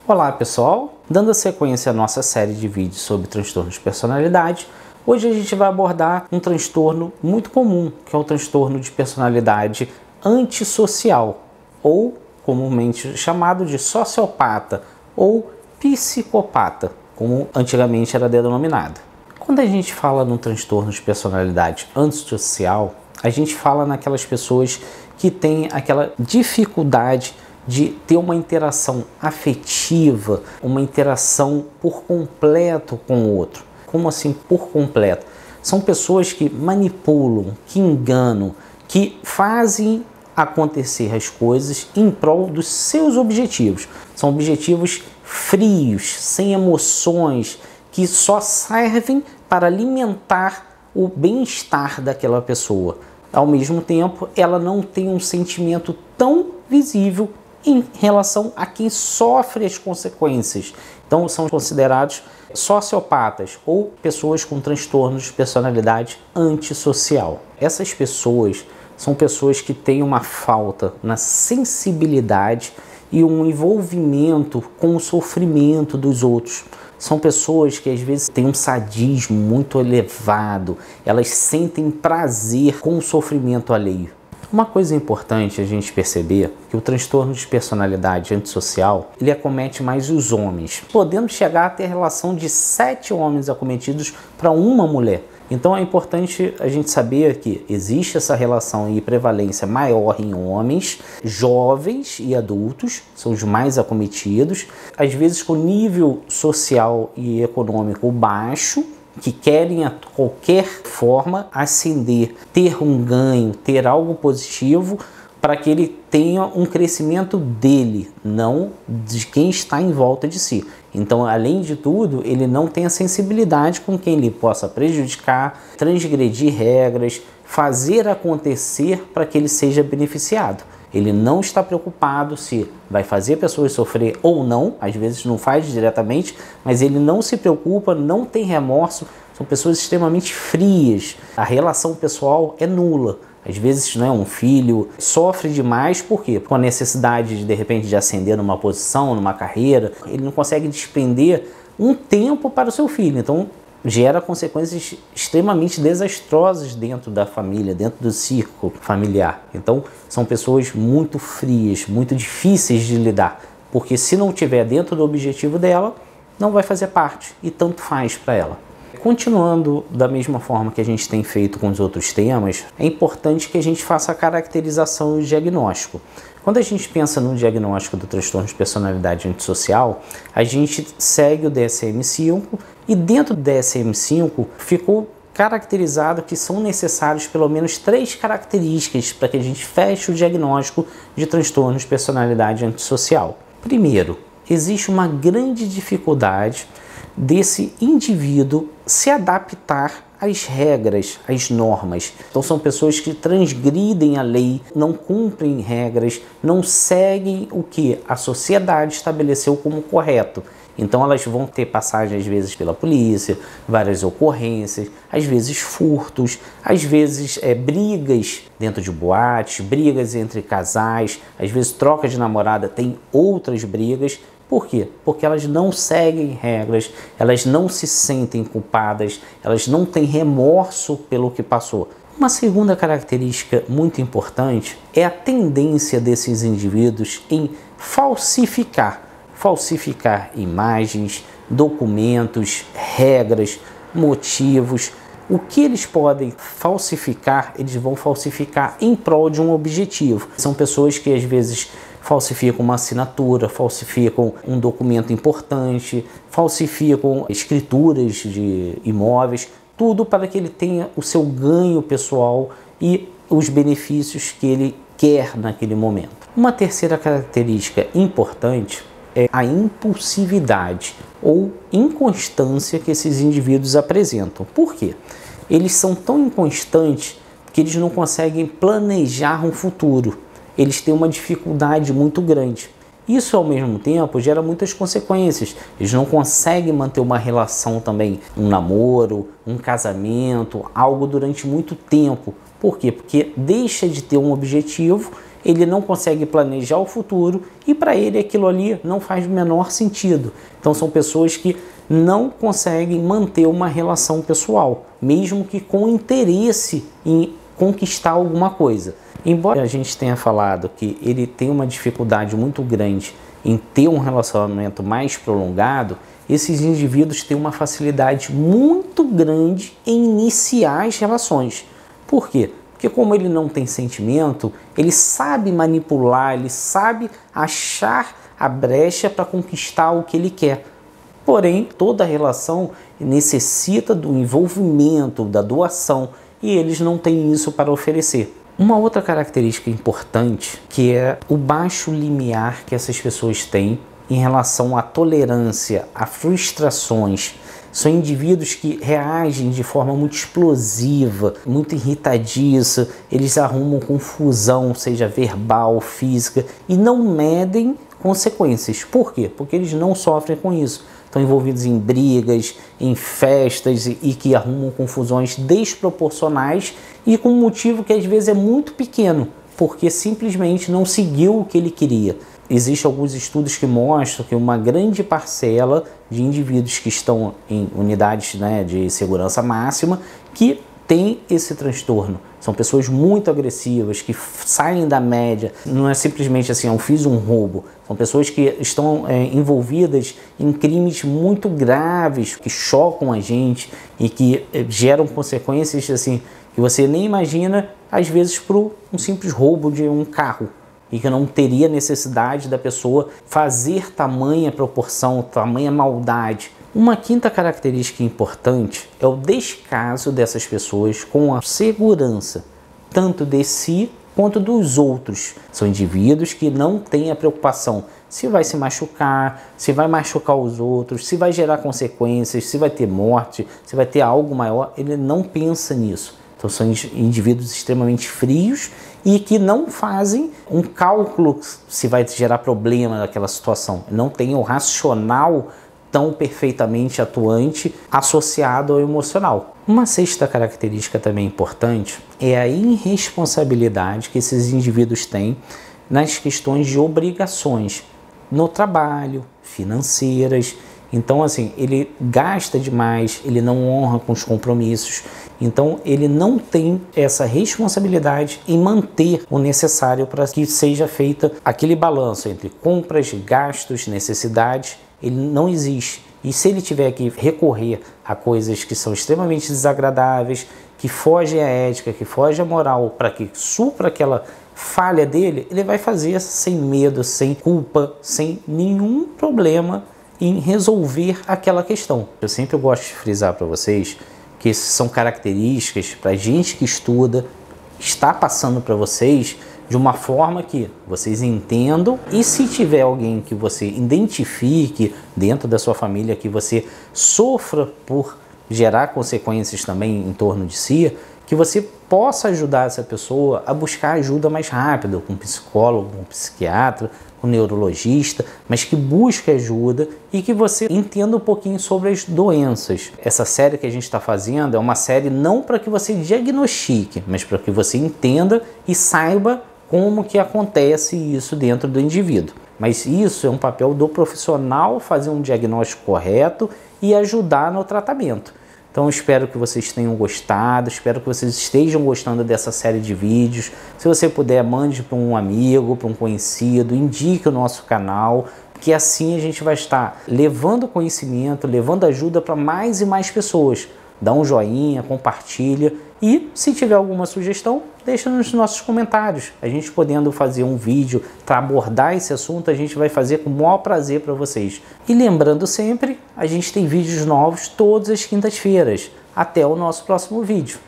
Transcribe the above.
Olá pessoal, dando sequência à nossa série de vídeos sobre transtornos de personalidade, hoje a gente vai abordar um transtorno muito comum, que é o transtorno de personalidade antissocial, ou comumente chamado de sociopata ou psicopata, como antigamente era denominado. Quando a gente fala num transtorno de personalidade antissocial, a gente fala naquelas pessoas que têm aquela dificuldade de ter uma interação afetiva, uma interação por completo com o outro. Como assim por completo? São pessoas que manipulam, que enganam, que fazem acontecer as coisas em prol dos seus objetivos. São objetivos frios, sem emoções, que só servem para alimentar o bem-estar daquela pessoa. Ao mesmo tempo, ela não tem um sentimento tão visível em relação a quem sofre as consequências. Então são considerados sociopatas ou pessoas com transtornos de personalidade antissocial. Essas pessoas são pessoas que têm uma falta na sensibilidade e um envolvimento com o sofrimento dos outros. São pessoas que às vezes têm um sadismo muito elevado, elas sentem prazer com o sofrimento alheio. Uma coisa importante a gente perceber é que o transtorno de personalidade antissocial, ele acomete mais os homens, podendo chegar a ter relação de 7 homens acometidos para uma mulher. Então é importante a gente saber que existe essa relação e prevalência maior em homens, jovens e adultos, são os mais acometidos, às vezes com nível social e econômico baixo, que querem a qualquer forma ascender, ter um ganho, ter algo positivo para que ele tenha um crescimento dele, não de quem está em volta de si. Então, além de tudo, ele não tem a sensibilidade com quem ele possa prejudicar, transgredir regras, fazer acontecer para que ele seja beneficiado. Ele não está preocupado se vai fazer pessoas sofrer ou não, às vezes não faz diretamente, mas ele não se preocupa, não tem remorso, são pessoas extremamente frias. A relação pessoal é nula. Às vezes, né, um filho sofre demais, por quê? Com a necessidade de repente de ascender numa posição, numa carreira, ele não consegue despender um tempo para o seu filho, então gera consequências extremamente desastrosas dentro da família, dentro do círculo familiar. Então, são pessoas muito frias, muito difíceis de lidar, porque se não estiver dentro do objetivo dela, não vai fazer parte e tanto faz para ela. Continuando da mesma forma que a gente tem feito com os outros temas, é importante que a gente faça a caracterização e o diagnóstico. Quando a gente pensa no diagnóstico do transtorno de personalidade antissocial, a gente segue o DSM-5 e dentro do DSM-5 ficou caracterizado que são necessários pelo menos 3 características para que a gente feche o diagnóstico de transtorno de personalidade antissocial. Primeiro, existe uma grande dificuldade desse indivíduo se adaptar às regras, às normas. Então são pessoas que transgridem a lei, não cumprem regras, não seguem o que a sociedade estabeleceu como correto. Então elas vão ter passagem às vezes pela polícia, várias ocorrências, às vezes furtos, às vezes brigas dentro de boates, brigas entre casais, às vezes troca de namorada, tem outras brigas. Por quê? Porque elas não seguem regras, elas não se sentem culpadas, elas não têm remorso pelo que passou. Uma segunda característica muito importante é a tendência desses indivíduos em falsificar imagens, documentos, regras, motivos. O que eles podem falsificar, eles vão falsificar em prol de um objetivo. São pessoas que às vezes falsificam uma assinatura, falsificam um documento importante, falsificam escrituras de imóveis, tudo para que ele tenha o seu ganho pessoal e os benefícios que ele quer naquele momento. Uma terceira característica importante é a impulsividade ou inconstância que esses indivíduos apresentam. Por quê? Eles são tão inconstantes que eles não conseguem planejar um futuro. Eles têm uma dificuldade muito grande. Isso, ao mesmo tempo, gera muitas consequências. Eles não conseguem manter uma relação também, um namoro, um casamento, algo durante muito tempo. Por quê? Porque deixa de ter um objetivo ele não consegue planejar o futuro e para ele aquilo ali não faz o menor sentido. Então são pessoas que não conseguem manter uma relação pessoal, mesmo que com interesse em conquistar alguma coisa. Embora a gente tenha falado que ele tem uma dificuldade muito grande em ter um relacionamento mais prolongado, esses indivíduos têm uma facilidade muito grande em iniciar as relações. Por quê? Porque como ele não tem sentimento, ele sabe manipular, ele sabe achar a brecha para conquistar o que ele quer. Porém, toda relação necessita do envolvimento, da doação, e eles não têm isso para oferecer. Uma outra característica importante, que é o baixo limiar que essas pessoas têm em relação à tolerância, a frustrações. São indivíduos que reagem de forma muito explosiva, muito irritadiça, eles arrumam confusão, seja verbal, física, e não medem consequências. Por quê? Porque eles não sofrem com isso. Estão envolvidos em brigas, em festas e que arrumam confusões desproporcionais e com um motivo que às vezes é muito pequeno, porque simplesmente não seguiu o que ele queria. Existem alguns estudos que mostram que uma grande parcela de indivíduos que estão em unidades, de segurança máxima que tem esse transtorno. São pessoas muito agressivas, que saem da média. Não é simplesmente assim, eu fiz um roubo. São pessoas que estão envolvidas em crimes muito graves, que chocam a gente e que geram consequências assim, que você nem imagina, às vezes, por um simples roubo de um carro. E que não teria necessidade da pessoa fazer tamanha proporção, tamanha maldade. Uma quinta característica importante é o descaso dessas pessoas com a segurança, tanto de si quanto dos outros. São indivíduos que não têm a preocupação se vai se machucar, se vai machucar os outros, se vai gerar consequências, se vai ter morte, se vai ter algo maior. Ele não pensa nisso. Então são indivíduos extremamente frios e que não fazem um cálculo se vai gerar problema naquela situação. Não tem o racional tão perfeitamente atuante associado ao emocional. Uma sexta característica também importante é a irresponsabilidade que esses indivíduos têm nas questões de obrigações no trabalho, financeiras. Então, assim, ele gasta demais, ele não honra com os compromissos, então ele não tem essa responsabilidade em manter o necessário para que seja feita aquele balanço entre compras, gastos, necessidades. Ele não existe. E se ele tiver que recorrer a coisas que são extremamente desagradáveis, que fogem à ética, que fogem à moral, para que supra aquela falha dele, ele vai fazer sem medo, sem culpa, sem nenhum problema em resolver aquela questão. Eu sempre gosto de frisar para vocês que são características para a gente que estuda, está passando para vocês de uma forma que vocês entendam, e se tiver alguém que você identifique dentro da sua família que você sofra por gerar consequências também em torno de si, que você possa ajudar essa pessoa a buscar ajuda mais rápido, com um psicólogo, com um psiquiatra, com um neurologista, mas que busque ajuda e que você entenda um pouquinho sobre as doenças. Essa série que a gente está fazendo é uma série não para que você diagnostique, mas para que você entenda e saiba como que acontece isso dentro do indivíduo. Mas isso é um papel do profissional fazer um diagnóstico correto e ajudar no tratamento. Então eu espero que vocês tenham gostado, espero que vocês estejam gostando dessa série de vídeos. Se você puder, mande para um amigo, para um conhecido, indique o nosso canal, que assim a gente vai estar levando conhecimento, levando ajuda para mais e mais pessoas. Dá um joinha, compartilha e se tiver alguma sugestão, deixa nos nossos comentários. A gente podendo fazer um vídeo para abordar esse assunto, a gente vai fazer com o maior prazer para vocês. E lembrando sempre, a gente tem vídeos novos todas as quintas-feiras. Até o nosso próximo vídeo.